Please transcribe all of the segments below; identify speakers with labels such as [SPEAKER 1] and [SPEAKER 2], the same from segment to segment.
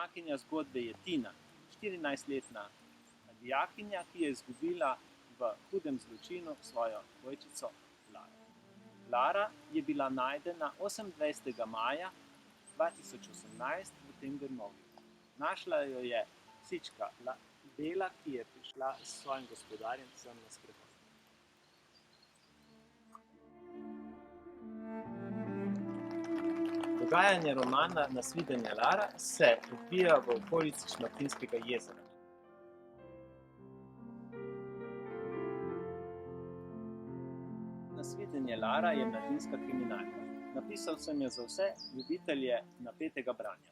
[SPEAKER 1] junakinja zgodbe je Tina, 14-letna dijakinja, ki je izgubila v hudem zločinu svojo dvojčico Lara. Lara je bila najdena 28. maja 2018 v tem grmovju. Našla jo je psička Bela, ki je prišla s svojim gospodarjem sem na sprehod. Dogajanje romana Nasvidenje Lara se odvija v okolici Šmartinskega jezera. Nasvidenje Lara je mladinska kriminalka. Napisal sem jo za vse ljubitelje napetega branja.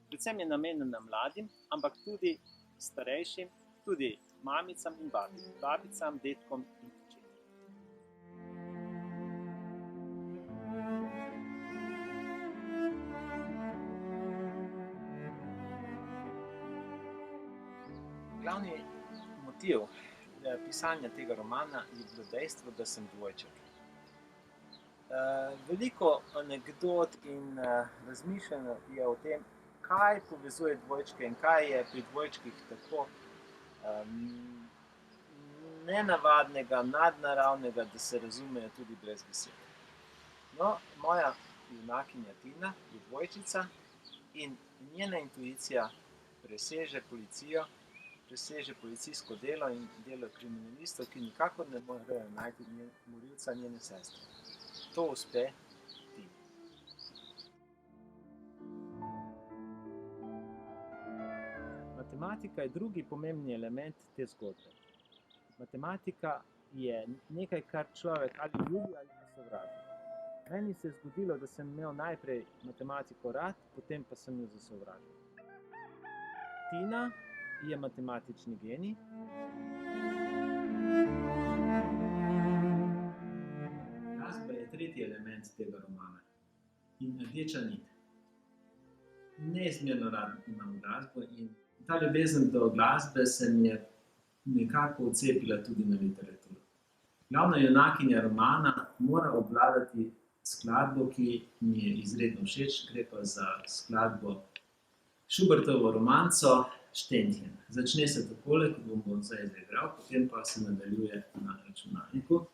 [SPEAKER 1] Predvsem je namenjena mladim, ampak tudi starejšim, tudi mamicam in babicam, dedkom in hčerkam. Glavni motiv pisanja tega romana je bilo dejstvo, da sem dvojček. Veliko anekdot in razmišljanj je o tem, kaj povezuje dvojčke in kaj je pri dvojčkih tako nenavadnega, nadnaravnega, da se razumejo tudi brez besed. No, moja junakinja Tina je dvojčica in njena intuicija preseže policijo, preseže policijsko delo in delo kriminalistov, ki nikakor ne morejo najti morilca njene sestre. To uspe Tini. Matematika je drugi pomembni element te zgodbe. Matematika je nekaj, kar človek ali ljubi ali pa sovraži. Meni se je zgodilo, da sem imel najprej matematiko rad, potem pa sem jo zasovražil. Tina je matematični genij. Glasba je tretji element tega romana in rdeča nit. Neizmerno rad imam glasbo in ta ljubezen do glasbe se mi je nekako vcepila tudi na literaturo. Glavna junakinja romana mora obvladati skladbo, ki mi je izredno všeč, gre pa za skladbo Schubertovo romanco Štendchen. Začne se takole, ko bom zdaj zaigral, potem pa se nadaljuje na računalniku.